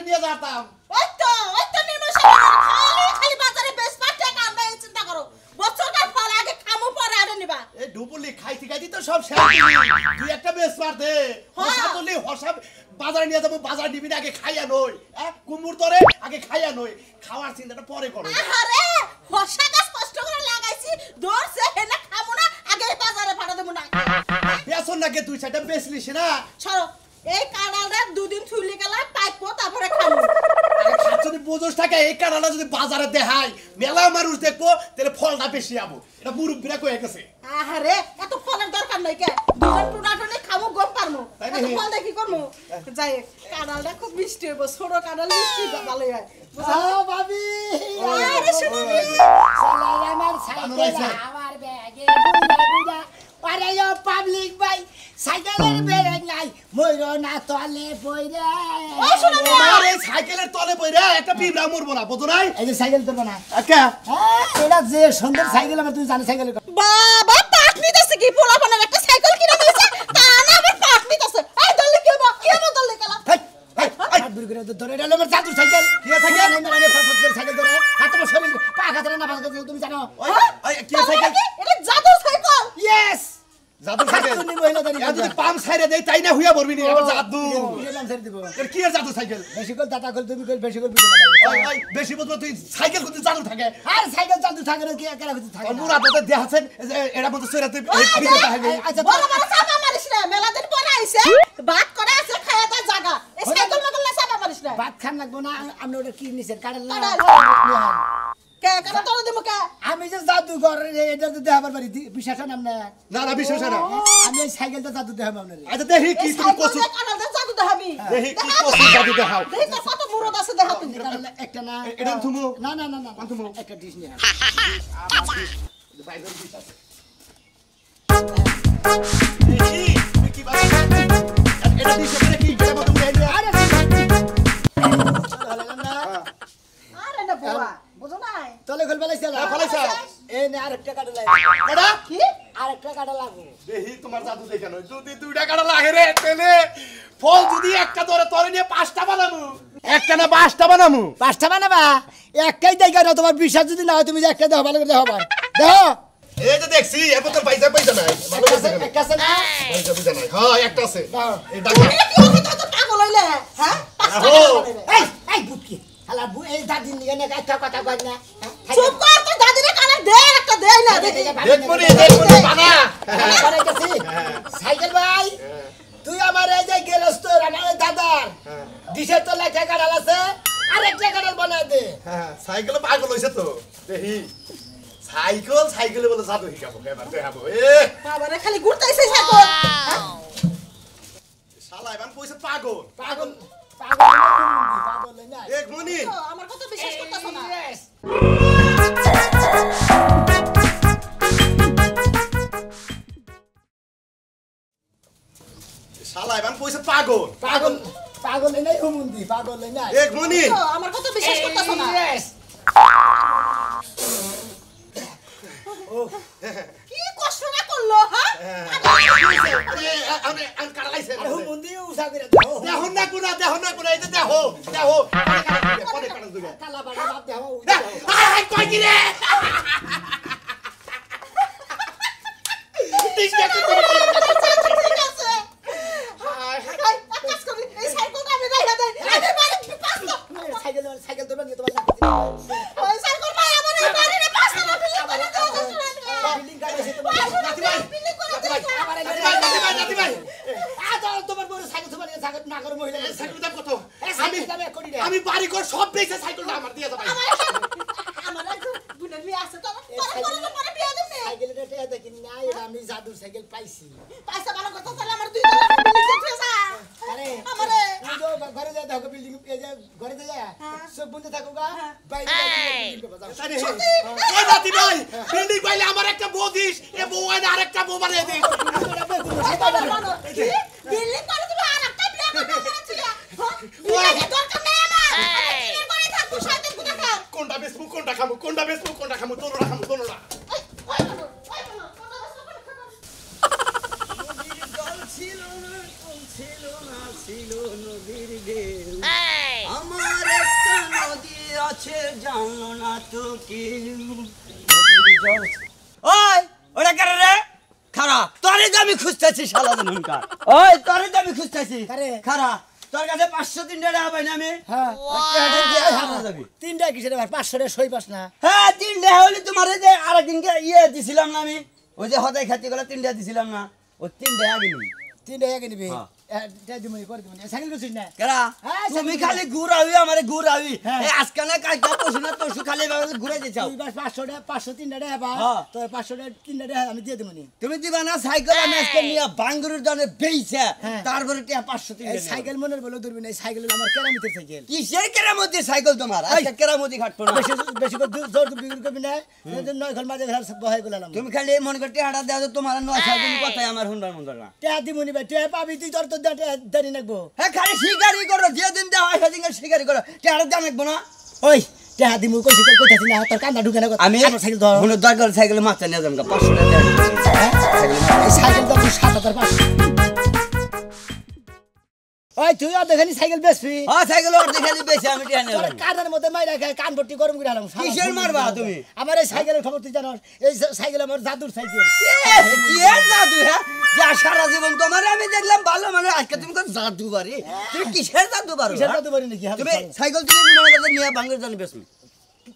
নিয়ে যেতাম ওই তো নির্মশা খালি বাজারে বেশ পাটে কাম নাই চিন্তা করো বছরকার ফল আগে খামু পরে আরে নিবা এই ডুবুলি খাইতে তো সব শেষ তুই একটা বেশ মার দে হসা তুলি হসা বাজারে নিয়ে যাবো বাজার নিবি আগে খাইয়া নই কুমুর তোরে আগে খাইয়া নই খাওয়ার চিন্তাটা পরে করো আরে হসা গাছ কষ্ট করে লাগাইছি দৌড়ছে হেনা খামু না আগে বাজারে পাঠা দেবো না বেসন নাকি তুই সেটা বেচলিস না ছাড়ো এই কাঁড়ালটা দুদিন থুইলে গেলা পাইপো তারপরে খামু যদি বোঝস থাকে এই কাঁড়ালটা যদি বাজারে দেখাই মেলা মানুষ দেখবো তাহলে ফলটা বেশি আবো এটা মুরব্বিরা কয়ে গেছে আহারে এত ফলের দরকার নাই কে দুজন টুনাটুনি খামু গম পারমু এত ফল দেখি করমু যাই কাঁড়ালটা খুব মিষ্টি হইব ছোট কাঁড়াল মিষ্টি ভালোই হয় ভাবি আরে শুনো আমার সাইকেল আমার ব্যাগে বুড়া আরে ও পাবলিক ভাই সাইকেলের ব্রেক নাই মইরো না তলে পইরা ও শুনো আরে সাইকেলের তলে পইরা একটা পিঁপড়া মরবো না বুঝো নাই এই যে সাইকেল তোর না আচ্ছা এটা যে সুন্দর সাইকেল আমার তুই জানিস সাইকেল বাবা পাট নিতেছে কি পোলাপানের একটা সাইকেল কিনে দিয়েছে তা না আবার পাট নিতেছে এই দল্লি কি হবো দল্লি গেল দূর করে ধরে এটা আমার জাদুর সাইকেল কি সাইকেল আমি ফসফের সাইকেল ধরে হাত আমার শরীর পা খাতে না পাস করতে তুমি জানো ওই কি সাইকেল এটা জাদুর সাইকেল ইয়েস জাদু সাইকেল তুমি মহিলা দাঁড়িয়ে এ যদি পাম ছাইরে দেই তাই না হুইয়া পড়বি নি আবার জাদু নাম ছেড়ে দিব এর কি এর জাদু সাইকেল বেশি করে দাতা কল তুমি কল বেশি করে বিয়ে ওই ওই বেশি বলতো তুই সাইকেল কোন জাদু থাকে আর সাইকেল জাদু থাকে না কি একা কিছু থাকে আর মুরা দাদা দেখাছেন এরা মতো সেরা তুই আচ্ছা বড় বড় চাপা মারিস না মেলা দিন পরে আইছে ভাত করে আছে খায়া দা জায়গা এই সাইকেল মগল না চাপা মারিস না ভাত খান লাগবো না আমি ওটা কি নিছেন কাটাল কে কেন তোর দিমু কে আমি যে জাদু ঘর এটা তো দেখাবার পারি বিশ্বাস নাম না না না বিশেষ না আমি এই সাইকেলটা জাদু দেখাবো আপনার আচ্ছা দেখি কি তুমি কসু কানাল দা জাদু দেখাবি দেখি কি কসু জাদু দেখাও দেখি তো কত মুরদ আছে দেখা তুমি একটা না এটা তুমি না না না না একটা ডিশ নিয়ে বাইরের ডিশ আছে দেখি কি বাবা এটা ডিশ করে কি এটা মত মুড়ে দিয়ে আরে আরে না বাবা বুঝো নাই তলে খোল ফেলাইছে ফলাইছা এই না আরেকটা কাটা লাগবে কটা কি আরেকটা কাটা লাগবে দেখি তোমার জাদু দেখানো যদি দুইটা কাটা লাগে রে তেলে ফল যদি একটা ধরে তরে নিয়ে পাঁচটা বানামু একটা না পাঁচটা বানামু পাঁচটা বানাবা একটাই দেখা না তোমার বিশ্বাস যদি না হয় তুমি যে একটা দেখো ভালো করে দেখো দেখো এই যে দেখছি এরপর তো পয়সা নাই ভালো আছে একটা আছে না পয়সা নাই হ্যাঁ একটা আছে এই তুমি কি ওকে তো পাগল হইলে হ্যাঁ এই এই বুটকি শালা এই দাদি নিয়ে না একটা কথা কই না চুপ কর তো দাদিরে কানে দে একটা দে না দেখি দেখবনি বানা সাইকেল ভাই তুই আমার এই যে গেলস তো আমার দাদার ডিশের তো লেখা কাটাল আছে আরেকটা কাটাল বানাই দে হ্যাঁ সাইকেল পাগল হইছে তো দেখি সাইকেল বলে জাদু শিখাবো এবার দেখাবো বাবারে খালি ঘুরতাইছে সাইকেল শালা এবার কইছে পাগল পাগল পাগল না এক মিনিট আমার কথা বিশ্বাস করতেছ না শালা এবার কইছে পাগল পাগল নাই হুমুন্দি পাগল নাই এক মিনিট আমার কথা বিশ্বাস করতেছ না কি কষ্ট না করলো হ্যাঁ আমি কাটালাইছে আর হুমুন্দি উসা করে দেখো না কোনা এই যে দেখো কোনে কাটা দিবে কালা বাড়ি বাপ দেখো আয় কই কি রে ঠিক আছে ঠিক আছে কাজ করি এই সাইকেলটা আমি রাইখা দেই আরে বাড়ি পাঁচটা সাইকেল ধরবা নিয়ে তোমার ওই সাইকেল ভাই আমার এই বাড়ি রে পাঁচটা না বিল্ডিং করে দাও বিল্ডিং গাড়ি এসে তোমার নাতি ভাই বিল্ডিং করে দাও নাতি ভাই তোমার বড় সাইকেল তোমার সাইকেল না করে মহিলা সাইকেল দাম কত করি আমি বাড়ি ঘর সব বেচে সাইকেলটা আমার দিয়ে যাবে আমার গুণের বিয়ে আছে তো পরে বিয়ে দেব না সাইকেলটা টেয়া দেখি না এটা আমি জাদুর সাইকেল পাইছি পয়সা ভালো কথা তাহলে আমার দুই তলা বিল্ডিং দেখতে যা আরে আমারে তুই তো ঘরে যা দেখো বিল্ডিং ঘরে যা সব বন্ধু থাকো গা বাইরে বিল্ডিং করবা যাও ওই নাতি ভাই বিল্ডিং পাইলে আমার একটা বউ দিস এ বউ আইনা আরেকটা বউ বানিয়ে দিস বিল্ডিং করে তুমি আরেকটা বিয়ে করতে বিয়ে দরকার নেই আমার বাড়ি থাকবো শয়তান কোথাকার কোনটা বেচবো কোনটা খামু তোরা খামু ছিল না নদীর ঢেউ আমার আছে জানলো না তো কেউ। ওই ওরা কারে রে খারাপ তোরে তো আমি খুঁজতেছি শালা জনকার ওই তোরে তো আমি খুঁজতেছি কারে? খারাপ তোর কাছে 500 3 টাকা পাই না আমি হ্যাঁ টাকা দিয়ে হারা যাবি 3টা কিসের ব্যাপার 500 টাকা সই পাস না হ্যাঁ 3 টাকা হলে তোমার যে আরেকদিনকে দিছিলাম না আমি ওই যে হদাই খাতি গলা 3 টাকা দিছিলাম না ওই 3 টাকা আগে নিবি 3 টাকা কে নিবি হ্যাঁ। এটা দিমনি করে দিমনি সাইকেল করছিস না কেরা হ্যাঁ, তুমি সাইকেল খালি ঘুরাবি আমারে ঘুরাবি হ্যাঁ। এই আজকে না কালকে পরশু না তরশু খালি এভাবে ঘুরে দিছাও তুই বাস 500 টাকা 500 3 টাকা বা হ্যাঁ। তো 500 টাকা 3 টাকা আমি দিয়ে দিমনি তুমি দিবা না সাইকেল আমি আজকে নিয়ে বাঙ্গুরের দনে বেইছে হ্যাঁ। তারপরে টিয়া 500 3 এই সাইকেল মনের বলে ধরবি না এই সাইকেল হলো আমার কেরামতির সাইকেল কিসের কেরামতি সাইকেল তোমার আজকে কেরামতি খাটবো না বেশি বেশি করে জোর বিক্রি করবি না নয় ঘর মাঝে ঘর বহাই গেলাম তুমি খালি মনে করতে হাঁটা দেওয়া তো তোমার নয় সাইকেল কথাই আমার হুন্ডার মন্ডল না টাকা দিমনি ভাই টাকা পাবি তুই তোর তো দেরি নাকবো হ্যাঁ খালি শিকারি করো যে দিন দেওয়া হয় সেদিন শিকারি করো টিয়াটা দাম রাখবো না ওই টাকা দিমু কইছি তো কইতাছি না তোর কান্দা ঢুকে না আমি আমার সাইকেল ধর কোনো দরকার সাইকেল মাথা নিয়ে যাবো 500 টাকা এই সাইকেল তো 7500 ওই তুই আর দেখানি সাইকেল বেচবি হ্যাঁ সাইকেল অর্ধেক খালি বেশি আমি টিয়া নিয়ে তোর যাবো কানের মধ্যে মাইরা খায় কান ভর্তি গরম করে হালাম কিসের মারবা তুমি? আমার এই সাইকেলের খবর তুই জানোস এই সাইকেল আমার জাদুর সাইকেল কি এর জাদু হ্যাঁ যে সারা জীবন তোমার আমি দেখলাম ভালো মানে আজকে তুমি কোন জাদু বাড়ি তুমি কিসের জাদু বাড়ি কিসের জাদু বাড়ি নাকি তুমি সাইকেল তুমি মনে করতে নিয়ে বাঙ্গুর জানি বেশি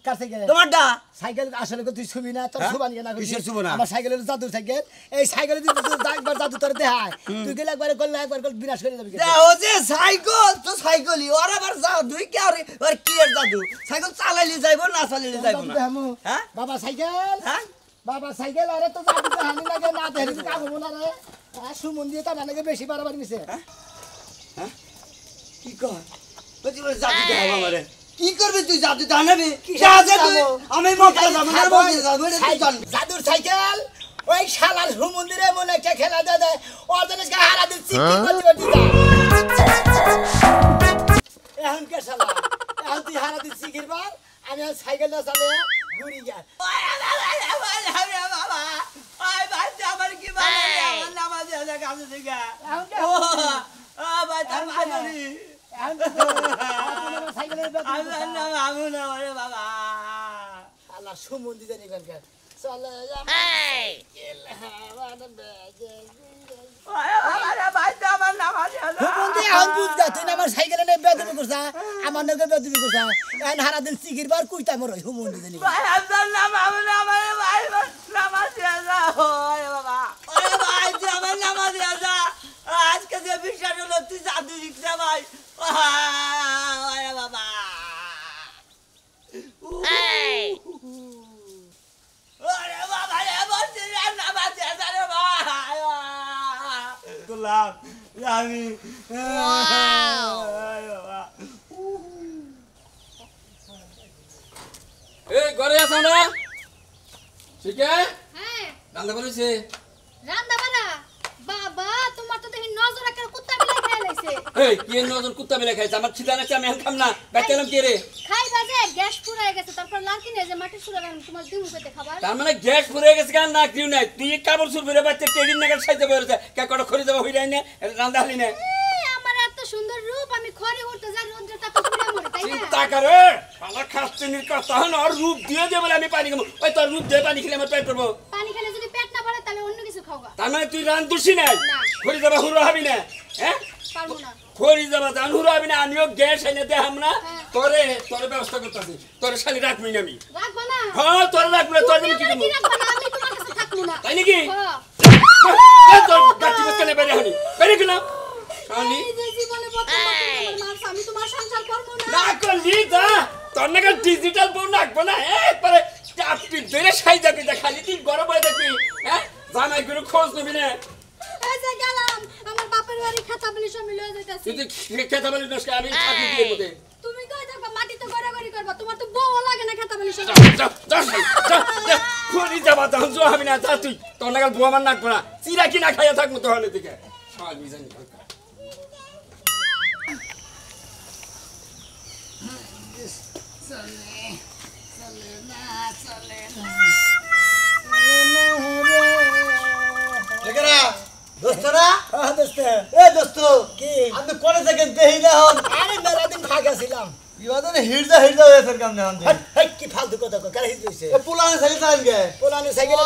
কার সাইকেল তোমারটা সাইকেল আসলে তুই ছবি না তোর হ্যাঁ? ছুবান না কিসের ছুবো না? আমার সাইকেলের জাদু সাইকেল এই সাইকেলে তুই একবার জাদু তোর দেখায় তুই গেলে একবার করলে একবার করলে বিনাশ করে যাবি দেখো যে সাইকেল তো সাইকেলই ওর আবার জাদুই কি আর কি এর জাদু সাইকেল চালাইলে যাইবো না চালাইলে যাইবো না হ্যাঁ বাবা সাইকেল হ্যাঁ বাবা সাইকেল আরে তো জাদু হানি লাগে না দেরি কাম হবো না রে সুমন দিয়ে তার লাগে বেশি বাড়াবাড়ি মিশে কি কর বলছি বলে জাদু দেখাবো আমারে কি করবি তুই জাদু জানাবি আমি মক্কা যাবো না মক্কা যাবো এটা তুই জান জাদুর সাইকেল ওই শালার সুমন্দিরে মনে একটা খেলা দেয় ওর জন্য হারা দিচ্ছি এখন কে শালা এখন তুই হারা দিচ্ছি কিরবার আমি সাইকেল না চালে ঘুরি যা আল্লাহ সুমন্দি জানি কালকে চলে আমার সাইকেলে নেই বেদবি করছা আমার নগে বেদবি করছা এখন হারা দিন চিকির বার কুইতা মর হুমন্দি জানি আজকে যে বিশ্বাস হলো তুই জাদু শিখছে ভাই বাবা আমি এই ঘরে আছো না ঠিক আছে হ্যাঁ রান্না করেছে রান্দা বাড়া বাবা তোমার তো দেখি নজর একটা কুত্তা মিলাই খাই লাইছে এই কি নজন কুত্তা মেলে খাইছে আমার খিদা নাকি আমি খাম না বাইতেলাম কি রে খাই বাজে গ্যাস পুরাই গেছে তারপর লাকি নিয়ে যে মাটি সুরা গান তোমার দিমু পেতে খাবার তার মানে গ্যাস পুরে গেছে কেন না কিউ নাই তুই কাপড় সুর বেরে বাচ্চা টেডিন নাগাল সাইতে বেরোছে কে কটা খড়ি দেবা হই না রান্দা হলি না আমার এত সুন্দর রূপ আমি খড়ি উঠতে যা রোদ্রে তাকে পুরে মরে তাই না চিন্তা করে শালা খাচ্ছিনির কথা হন আর রূপ দিয়ে দে বলে আমি পানি খাবো ওই তোর রূপ দিয়ে পানি খেলে আমার পেট পড়বো পানি খেলে যদি পেট না ভরে তাহলে অন্য কিছু খাওয়া তার মানে তুই রান দুষি নাই না। খড়ি দেবা হুরো হবি না হ্যাঁ পারবো না খড়ি যাবা জান হুরো হবি না আমিও গ্যাস এনে দেখাম না হ্যাঁ। তোরে ব্যবস্থা করতেছি তোরে শালি রাখবি না আমি রাখবো না হ্যাঁ তোরে রাখবো না তোর আমি কি তুমি করবো আমাকে কি রাখবো না আমি তোমার কাছে থাকবো না তাই নাকি হ্যাঁ তোর গাছি বসতে বেরে হনি বেরে গেলাম শালি এই যে জীবনে প্রথম আমার মার আমি তোমার সংসার করবো না না করলি যা তোর নাকি ডিজিটাল বউ রাখবো না একবারে চাপটি ধরে সাই যাবি যা খালি তুই গরম হয়ে দেখবি হ্যাঁ জামাই কোনো খোঁজ নিবি না এই যে গেলাম আমার বাপের বাড়ি খাতা বলি সব লয়ে যাইতাছি তুই খেতে বলি না আমি থাকি দিয়ে মধ্যে তুমি কই থাকবা মাটি তো গড়াগড়ি করবা তোমার তো বউ লাগে না খাতা বলি সব খড়ি যাবা তখন জো হবি না যা তুই তোর নাগাল বউ আমার নাকবো না চিরা কিনা খাইয়া থাকবো তাহলে দিকে শালি জানি লেকেরা দোস্তরা দোস্ত এ দোস্ত কি আমি কলেজে গেছি দেই না হন আরে মেলা দিন খা গেছিলাম ইবাদরে হিড়জা হয়েছে কাম না আনতে হেই কি ফালতু কথা কো কারে হিজ হইছে এ পুলান সাইকেল চালান গে পোলানো সাইকেল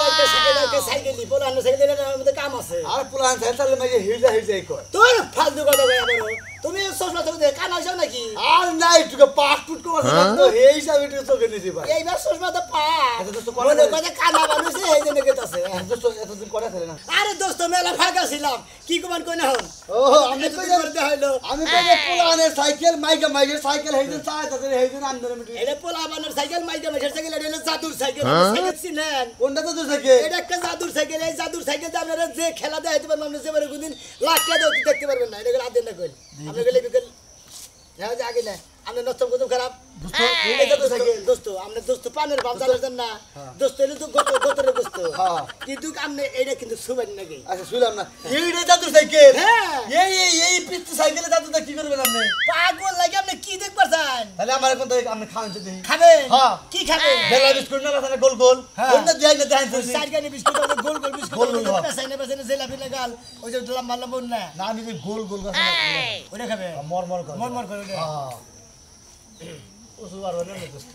একটা সাইকেলই পোলানো সাইকেলের মধ্যে কাম আছে আর পুলান সাইকেল চালালে মাঝে হিড়জা কয় তোর ফালতু কথা কই আবার তুমি সসলা তো দে কান আইছো নাকি আর নাই তুকে পাসপোর্ট কো আছে তো এই হিসাবে তুই চোখে নিছি ভাই এইবার সসলা তো পা আচ্ছা দোস্ত মনে কথা কানা বানুছে এই জন্য গেতাছে দোস্ত এতদিন করে ফেলে না আরে দোস্ত মেলা ফাঁকা ছিলাম কি কমান কই না হন ও আমি কই করতে হইলো আমি কই পুলানের সাইকেল মাইকে সাইকেল হেইদিন চাই তাদের হেইদিন আন্দরে মিটি এটা পোলা বানার সাইকেল মাইকা মেশার সাইকেল এটা হলো জাদুর সাইকেল সাইকেল চিনেন কোনটা তো সাইকেল এটা একটা জাদুর সাইকেল এই জাদুর সাইকেল দিয়ে আপনারা যে খেলা দেখাইতে পারবেন আপনি সেবারে কোনদিন লাখ টাকা দিয়ে দেখতে পারবেন না এটা আদেন না কইল আপনি গেলে বিকেল হ্যাঁ যে আগে না আপনি নষ্ট কত খারাপ দোস্ত এটা তো সাইকেল দোস্ত আপনি দোস্ত পানের ভাব জানেন না দোস্ত এটা তো গতরে দোস্ত হ্যাঁ কিন্তু আপনি এটা কিন্তু সুবেন নাকি আচ্ছা শুনলাম না এইটা জাদু সাইকেল হ্যাঁ এই পিচ্চি সাইকেলে জাদুটা কি করবেন আপনি পাগল লাগে আপনি কি দেখবার চান তাহলে আমার এখন তো আপনি খাওয়ান যদি খাবেন হ্যাঁ কি খাবেন বেলা বিস্কুট না লাগানো গোল গোল হ্যাঁ। কোনটা দেয় না দেয় তো সাইকেলে বিস্কুট আছে গোল গোল বিস্কুট গোল গোল, হ্যাঁ। পেছাইনে পেছাইনে জেলাপি লাগাল ওই যে লম্বা লম্বা না না আমি যে গোল গোল কথা ওটা খাবে মর করে মন মন করে ওটা হ্যাঁ ওসু আর না দোস্ত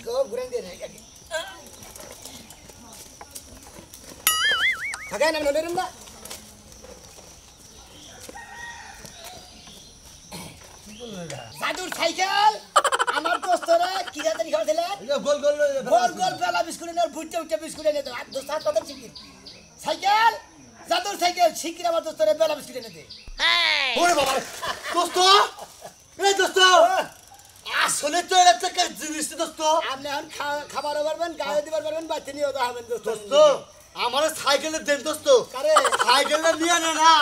গো ঘুরান দিয়ে রে থাকেন আমি নড়েন না জাদুর সাইকেল আমার দোস্তরা কি জানি খাওয়াছিল এটা গোল গোল গোল গোল পেলা বিস্কুট এনে বুঝতে উঠতে বিস্কুট এনে তো দোস্ত হাত কথা শিখির সাইকেল জাদুর সাইকেল শিখির আমার দোস্তরা পেলা বিস্কুট এনে দে ওরে বাবা দোস্ত এই দোস্ত আসলে তো এটা একটা জিনিস দোস্ত আপনি এখন খাবারও পারবেন গায়ে দিবার পারবেন বাচ্চা নিয়েও তো হবেন দোস্ত দোস্ত আমার সাইকেলের দেন দোস্ত কারে সাইকেলটা নিয়ে না না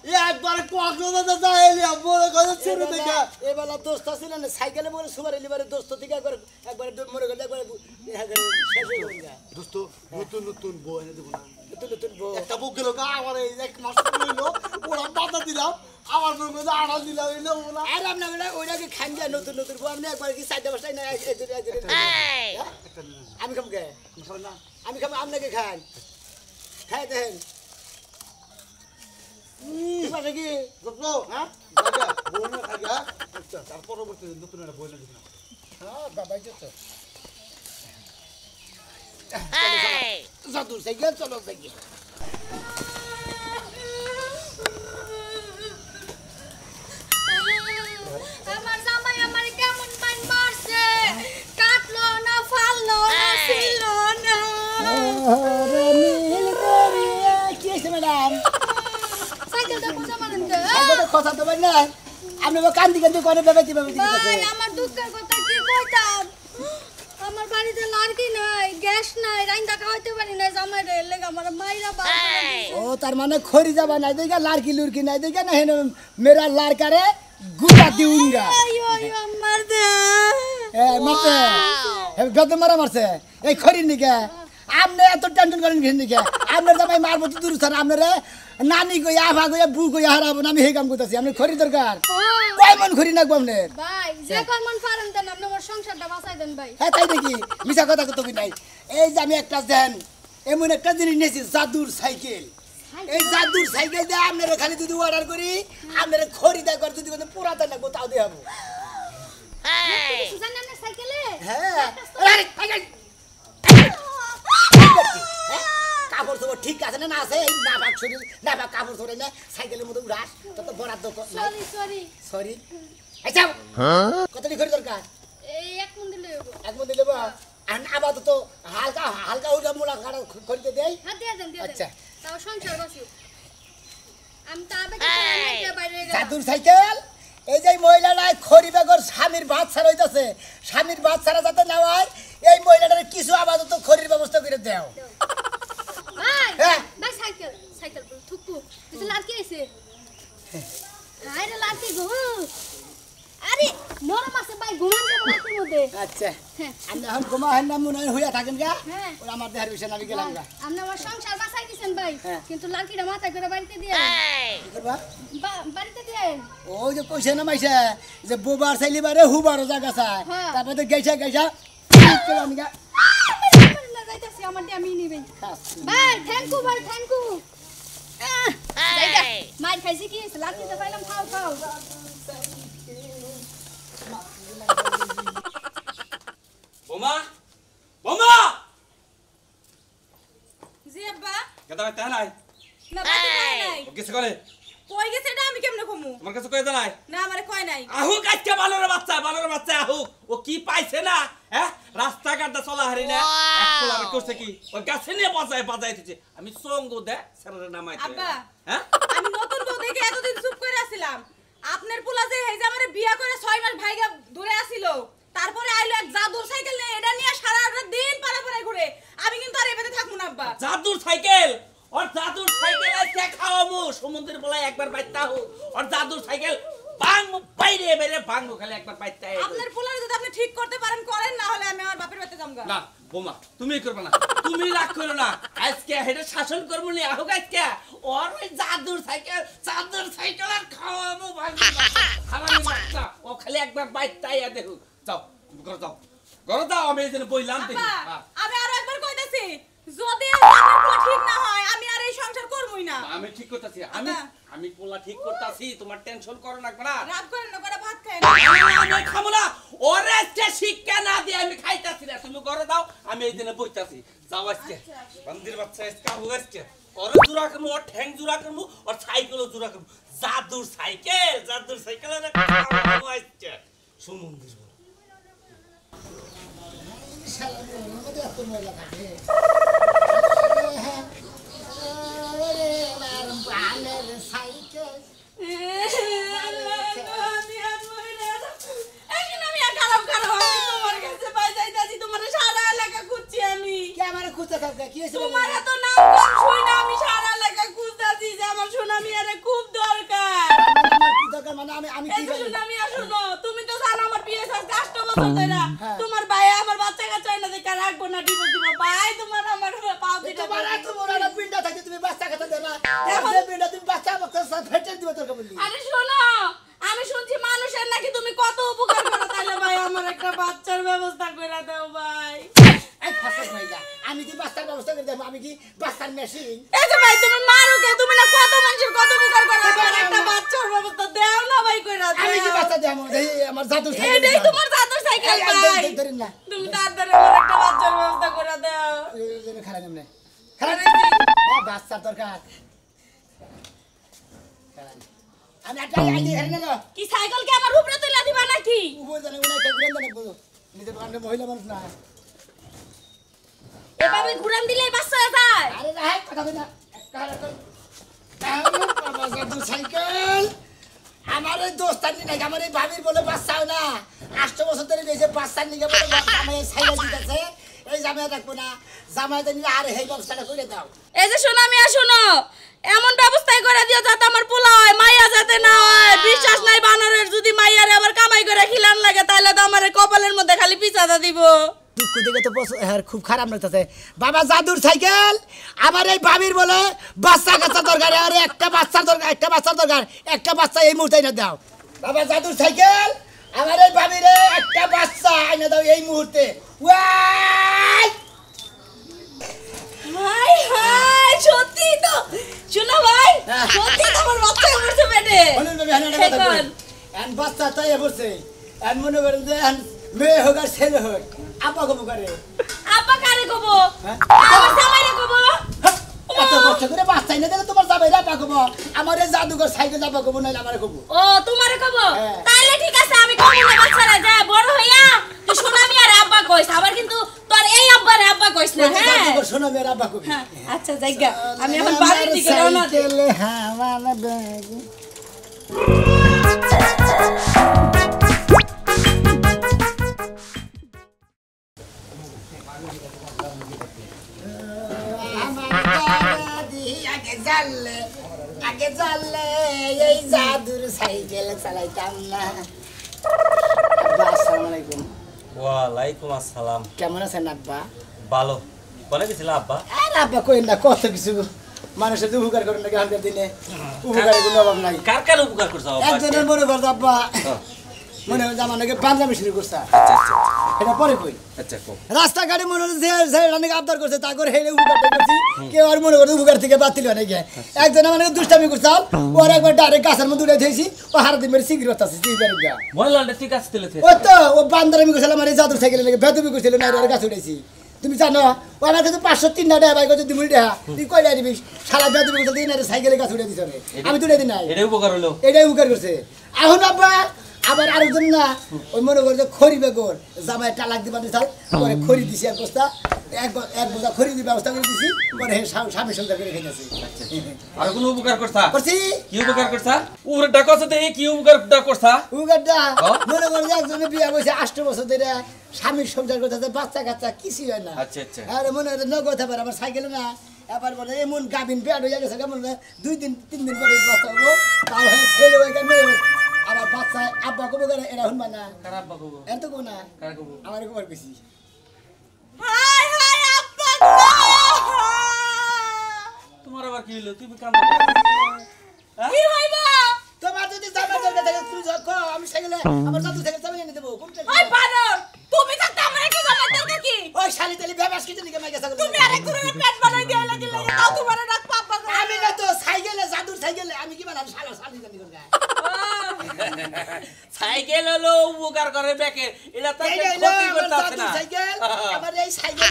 এই একবারে কক্সবাজার যাইলি বড় কথা ছেড়ে দেখা এবেলা দোস্ত ছিল না সাইকেলে বলে সুবার এলিবারে দোস্ত থেকে একবারে মরে গেলে একবারে শেষ হয়ে গেল দোস্ত নতুন নতুন বউ এনে দেবো না নতুন নতুন বউ একটা বুক গেল গা আমার এই এক মাস হইলো ওরা বাধা দিলাম আমার মনে মধ্যে আড়াল দিলাম এই নেবো না আর আপনার ওইটাকে খান যায় নতুন নতুন বউ আপনি একবার কি চারটা পাঁচটাই না আমি খাবো কে না আমি খাবো আপনাকে খান খাই দেখেন কি দোস্ত হ্যাঁ দাদা বউ না খাগা আচ্ছা তার পরবর্তী নতুন একটা বই না দিলাম হ্যাঁ বাবাই তো জাদুর সাইকেল চলো সাইকেল আমার জামাই আমার কেমন পান মারছে কাটলো না ফাললো না ছিলো না কি হয়েছে ম্যাডাম সাইকেলটা পূজা মানেন তো কথা তো না আপনি কান্দি কান্দি করে বেবাইতে ভাই আমার দুঃখের কথা কি কইতাম আমার বাড়িতে লাড়কি নাই গ্যাস নাই রাইন্দা খাওয়াইতে পারি না জামাই রে লেগে আমার মাইরা বাবা ও তার মানে খড়ি যাবা নাই দেখা লাড়কি লুড়কি নাই দেখা না হেন মেরা লাড়কারে গুটা দিউঙ্গা আইও আইও মার দে এ মারছে গদ মারা মারছে এই খড়ি নিকে আপনি এত টেনশন করেন ঘিন নিকে আপনার জামাই মারবো তো দূর স্যার আপনারে নানি কইয়া আভা কইয়া বু কইয়া হারাবো আমি সেই কাম করতেছি আপনি খড়ি দরকার কয় মন খড়ি নাকবো আপনি ভাই যে কর্মন পারেন দেন আপনি আমার সংসারটা বাঁচাই দেন ভাই হ্যাঁ তাই দেখি মিছা কথা কত নাই এই যে আমি একটা দেন এমন একটা জিনিস নিয়েছি জাদুর সাইকেল এই জাদুর সাইকেল দিয়ে আপনারা খালি যদি অর্ডার করি আপনারা খড়ি দেয় করে যদি পুরাতে লাগবো তাও দিয়ে হবো সুজান আপনার সাইকেলে হ্যাঁ কাপড় চোপড় ঠিক আছে না আছে এই না ভাগ শরীর না ভাগ কাপড় চোপড় না সাইকেলের মধ্যে উড়াস তত বরাদ্দ সরি সরি সরি আচ্ছা কতটি খড়ি দরকার এই এক মন দিলে হইবো এক মন দিলে আপাতত হালকা হালকা ওইটা মোড়া খাড়া খড়িতে দেয় হ্যাঁ দিয়ে দেন আচ্ছা। তাও সংসার বাঁচুক আমি তো আবে বাইরে গেলাম জাদুর সাইকেল এই যে মহিলারা খড়ি বেগর স্বামীর ভাত ছাড়া হইতাছে স্বামীর ভাত ছাড়া যাতে না হয় এই মহিলাটার কিছু আপাতত খড়ির ব্যবস্থা করে দেও ভাই হ্যাঁ। ভাই সাইকেল সাইকেল বল থুকু তুই লাড়কি আইছে হাই রে লাড়কি গো আরে নরম আছে ভাই ঘুমান যাব লাড়কির মধ্যে আচ্ছা হ্যাঁ আমি এখন ঘুমা হয় না মনে হয় হইয়া থাকেন গা হ্যাঁ ওরা আমার দেহের বিষয় আমি গেলাম গা আপনি আমার সংসার বাঁচাই দিছেন ভাই হ্যাঁ। কিন্তু লাড়কিটা মাথায় করে বাড়িতে দিয়ে কি করবা বাড়িতে দিয়ে ওই যে কইছে না মাইছে যে বোবার চাইলি বারে হুবারও জায়গা চায় হ্যাঁ। তারপরে তো গেছা গেছা আমি গা না যাইতাছি আমার দিয়ে আমি নিবেন ভাই থ্যাংক ইউ ভাই থ্যাংক ইউ মার খাইছি কি লাড়কিটা পাইলাম খাও খাও দাঁড়ায় তা নাই না বাতি কয় নাই ও কিছু করে কই গেছে এটা আমি কেমনে কমু তোমার কাছে কয়ে দাঁড়ায় না আমারে কয় নাই আহুক আজকে বালরের বাচ্চা আহুক ও কি পাইছে না হ্যাঁ রাস্তাঘাটে চলা হারি না এক পোলারে করছে কি ওই গাছে নিয়ে বাজায় দিচ্ছে আমি সঙ্গ দে স্যারের নামাইতে আব্বা হ্যাঁ আমি নতুন বউ দেখে এতদিন চুপ করে আছিলাম আপনার পোলা যে এই যে আমারে বিয়া করে 6 মাস ভাইগা দূরে আসিল তারপরে আইলো এক জাদুর সাইকেল নিয়ে এটা নিয়ে সারা দিন পাড়া ঘুরে আমি কিন্তু আর এবারে থাকবো না আব্বা জাদুর সাইকেল আছে খাওয়ামু সমুদ্রের বলাই একবার বাইতা হোক আর জাদুর সাইকেল বাং বাইরে বাইরে বাং খালি একবার বাইতা আপনার পোলারে যদি আপনি ঠিক করতে পারেন করেন না হলে আমি আমার বাপের বাড়িতে যামগা না বোমা তুমি করবে না তুমি রাগ করো না আজকে হেডে শাসন করবো নি আহুক আজকে ওর ওই জাদুর সাইকেল আর খাওয়ামু বাং খাওয়ানি বাচ্চা ও খালি একবার বাইতাই দেখো যাও ঘরে যাও আমি এই জন্য বইলাম দেখি আমি আরো একবার কইতাছি যদি আপনার পোলা ঠিক না হয় আমি আর এই সংসার করবই না আমি ঠিক করতেছি আমি পোলা ঠিক করতেছি তোমার টেনশন করো না রাত করেন না করে ভাত খায় আমি খাবো না ওরে আজকে শিক্ষা না দিয়ে আমি খাইতাছি না তুমি ঘরে দাও আমি এই দিনে বইতাছি যাও আজকে মন্দির বাচ্চা আজকে হোক আজকে ওরে জুরা করবো ওর ঠ্যাং জুরা করবো ওর সাইকেলও জুরা করবো জাদুর সাইকেল আজকে সুমন্দির তুমি তো জানো আমার বিয়ে 8 বছর ধরে তোমার ভাই আমার বাচ্চা কাচ্চা না দেখা রাখবো না ডিভোর্স দিব ভাই তোমার আমার পাও দিতে তোমার এত বড় একটা পিন্ডা থাকে তুমি বাচ্চা কথা দেনা এই পিন্ডা তুমি বাচ্চা ফেটে দিবে তোর বলি আরে শোনো আমি শুনছি মানুষের নাকি তুমি কত উপকার করো তাহলে ভাই আমার একটা বাচ্চার ব্যবস্থা করে দাও ভাই এই ফাসা ভাইলা আমি কি বাচ্চার ব্যবস্থা করে দেব আমি কি বাচ্চার মেশিন এই যে ভাই তুমি মারো কে তুমি না কত মানুষের কত উপকার করো আমার একটা বাচ্চার ব্যবস্থা দাও না ভাই কইরা দাও আমি কি বাচ্চা দেব এই আমার জাদু সাইকেল এটাই তোমার জাদুর সাইকেল ভাই ধরেন না তুমি তাড়াতাড়ি আমার একটা বাচ্চার ব্যবস্থা করে দাও এই খারাপ নাম না খারাপ বাচ্চা দরকার আমি একটা আইডি হেরে না কি সাইকেল কি আমার উপরে তুলে দিবা নাকি উপর জানে উনি একটা গুণ জানে বলো নিজের বান্ধব মহিলা মানুষ না এভাবে ঘুরান দিলে বাচ্চা যায় আরে না কথা কই না বাবা জাদু সাইকেল আমার এই দোস্তানি নাই আমার এই ভাবির বলে বাচ্চাও না 8 বছর ধরে দিয়েছে বাচ্চা নিয়ে বলে আমি সাইকেল দিতেছে এই জামাই রাখবো না জামাই দিলে আর এই ব্যবস্থাটা করে দাও এই যে শোনো আমি শোনো এমন ব্যবস্থাই করে দিও যাতে আমার পোলা হয় মাইয়া যাতে না হয় বিশ্বাস নাই বানরের যদি মাইয়ারে আবার কামাই করে খিলান লাগে তাহলে তো আমার কপালের মধ্যে খালি পিছাটা দিব দুঃখ দেখে তো খুব খারাপ লাগতেছে বাবা জাদুর সাইকেল আমার এই ভাবির বলে বাচ্চা কাচ্চা দরকার আর একটা বাচ্চা দরকার একটা বাচ্চা এই মুহূর্তে এনে দাও বাবা জাদুর সাইকেল আমার এই ভাবিরে একটা বাচ্চা এনে দাও এই মুহূর্তে ওয়াই হাই হাই সত্যি তো শোনো ভাই সত্যি তো আমার বাচ্চা হচ্ছে পেটে বলুন ভাবি হানা কথা কই এন বাচ্চা তাই বলছে এন মনে করেন যে মেয়ে হোক আর ছেলে হোক আপা কব করে আপা কারে কব আমার জামাইরে কব এত কষ্ট করে বাচ্চা এনে দিলে তোমার জামাই আপা কব আমার এই জাদুঘর সাইকেল আপা কব নাইলে আমারে কব ও তোমারে কব তাইলে ঠিক আছে আমি কব না বাচ্চারা যা বড় হইয়া তুই সোনামি আর আব্বা কইস আবার কিন্তু তোর এই আব্বারে আব্বা কইস না হ্যাঁ জাদুঘর সোনামি আর আপা কব আচ্ছা যাইগা আমি এখন বাড়ির দিকে রওনা দেই সাইকেল হাওয়া ব্যাগ আগে জানলে এই জাদুর সাইকেল চালাইতাম না আসসালামু আলাইকুম ওয়ালাইকুম আসসালাম কেমন আছেন আব্বা ভালো বলে গেছিলাম আব্বা আর আব্বা কই না কত কিছু মানুষের যে উপকার করেন নাকি আমাদের দিনে উপকারের কোনো অভাব নাই কার কার উপকার করছো আব্বা একজনের মনে করতো আব্বা মনে হয় আমার নাকি পাঞ্জাবি শুরু করছে আচ্ছা আচ্ছা এটা পরে কই আচ্ছা কো রাস্তাঘাটে মনে হচ্ছে যে রানিকে আবদার করছে তা করে হেলে উপকারটা করছি কেউ আর মনে করছে উপকার থেকে বাতিল হয় নাকি একজন আমার দুষ্টামি করছাল ওর একবার ডাইরেক্ট গাছের মধ্যে উঠে দিয়েছি ও হারাতে মেরে সিগারেট আছে সিগারেট গা মহিলাটা ঠিক আছে তেলে ও তো ও বান্দরামি করছিল আমার এই জাদুর সাইকেলে নাকি বেদবি করছিল না আর গাছ উঠেছি তুমি জানো ও আমার কাছে 503 টাকা ভাই কত দিমুই টাকা তুই কয়টা দিবি সারা বেলা তুমি বলতে দিন সাইকেলে কাছে উঠে দিছ রে আমি তুলে দিই নাই এটাই উপকার হলো এটাই উপকার করছে এখন আব্বা আবার আরেকজন না ওই মনে করে যে খড়ি বেগর জামাই টালাক দিবা দিছাল পরে খড়ি দিছি এক বস্তা এক বোঝা খড়ি দি ব্যবস্থা করে দিছি পরে স্বামী সংসার করে খেতেছি আর কোনো উপকার করছা করছি কি উপকার করছা ওরে ডাকছ তো এই কি উপকার করছা উগাড্ডা মনে করে যে একজনে বিয়া বসে 8 বছর ধরে স্বামীর সংসার করতেছে বাচ্চা কাচ্চা কিছুই হয় না আচ্ছা আচ্ছা আরে মনে হয় ন কথা পারে আমার সাইকেলে না এবার বলে এমন গাবিন পেট হয়ে গেছে কেমন 2 দিন 3 দিন পরে বাচ্চা হবো তাও হ্যাঁ ছেলে হয়ে গেল মেয়ে আবার বাচ্চা আব্বা কবে করে এরা শুনবা না খারাপ বাবু এত কো না কার কবু আমার খবর বেশি হাই হাই আব্বা তোমার আবার কি হলো তুমি কান্দো কি হইবা তোমার যদি জামা দরকার থাকে তুমি কো আমি সাইকেলে আমার জাদু থেকে জামা এনে দেব কোনটা ওই বানর তুমি থাকতে আমার কি জামার দরকার কি ওই শালি তেলি বেবাস কি জানি মাইকা ছাগল তুমি আরেক ধরনের পেট বানাই দিয়ে লাগি তাও তোমার রাখ পাপা আমি না তো সাইকেলে জাদুর সাইকেলে আমি কি বানাম শালা শালি জানি কোন গায় সাইকেল হলো উপকার করে ব্যাকে এটা তো এই ক্ষতি করতে আছে না সাইকেল আমার এই সাইকেল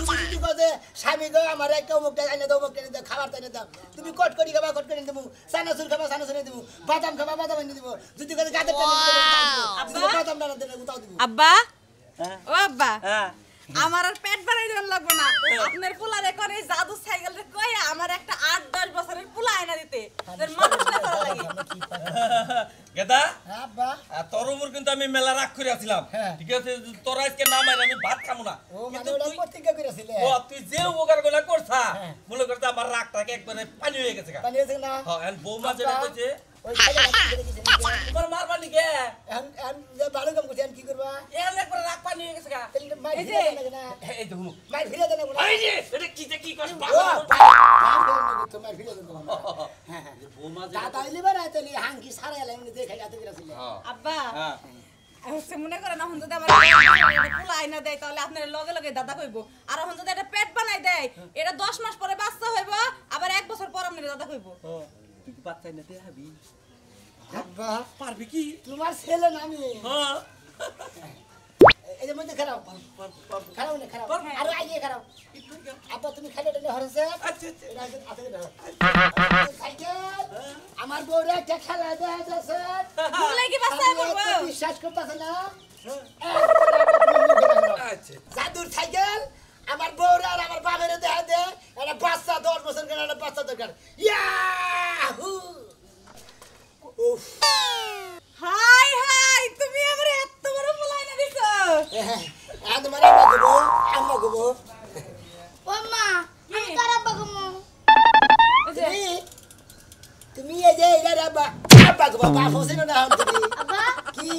তুমি কি কইতে স্বামী গো আমার একটা মুখটা এনে দাও মুখটা এনে দাও খাবার এনে দাও তুমি কট করি খাবা কট করে এনে দেবো চানাচুর খাবা চানাচুর এনে দেবো বাদাম খাবা বাদাম এনে দেবো যদি করে গাজর এনে দেবো বাদাম না দেবো উতাও দেবো আব্বা ও আব্বা হ্যাঁ আমার আর পেট বাড়াই দেন লাগবে না আপনার পোলারে করে জাদু সাইকেল রে কই আমার একটা 8-10 বছরের পোলা আইনা দিতে তোর মানুষটা ভালো লাগে গেদা আব্বা তোর উপর কিন্তু আমি মেলা রাগ করে আছিলাম হ্যাঁ। ঠিক আছে তোর আজকে নাম আর আমি ভাত খাবো না ও মানে কিন্তু ওরা তুই প্রতিজ্ঞা করেছিলে ও তুই যে উপকার গুলা করছা হ্যাঁ। মনে করতে আমার রাগটাকে একবারে পানি হয়ে গেছে গা পানি আছে না হ্যাঁ এন্ড বৌমা যেটা কইছে ওই সাইকেল তোমার মারবা নি কে এখন যে ভালো কাম করছেন কি করবা এখানে একবারে রাগ পানি হয়ে গেছে গা তাহলে মাই এই যে, ফিরে দেন না এই দেখুন মাই ফিরে দেন না এই যে এটা কি করছ তোমার ফিরে দেন হ্যাঁ হ্যাঁ বৌমা যে দাদা হইলে বারা তাহলে হাঙ্কি সারা এলাম দেখে যাতে গেছিল আব্বা হ্যাঁ হচ্ছে মনে করেন এখন যদি আমার পোলা আইনা দেয় তাহলে আপনার লগে লগে দাদা কইব আর এখন যদি এটা পেট বানাই দেয় এটা 10 মাস পরে বাচ্চা হইব আবার 1 বছর পর আপনার দাদা কইব তুই বাচ্চাই না দেখাবি আব্বা পারবি কি তোমার ছেলে না আমি হ্যাঁ এই যে মধ্যে খারাপ খারাপ না খারাপ আর আগে খারাপ আব্বা তুমি খালি এটা হরছে আচ্ছা আচ্ছা এটা আছে না সাইকেল আমার বউরে একটা খেলা দেয়া যাচ্ছে ভুলে কি বাচ্চা আমি করব একটু বিশ্বাস করতেছ না আচ্ছা জাদুর সাইকেল আমার বউরে আর আমার বাবারে দেখা দে একটা বাচ্চা 10 বছর কেন একটা বাচ্চা দরকার ইয়াহু উফ হাই হাই তুমি আমার এত বড় পোলা আইনা দিছো আজ মানে আম্মা গো ও মা আমি কার আব্বা গো এই যে তুমি এই যে এটা আব্বা আব্বা গো বাবা হোসেন না হন তুমি আব্বা কি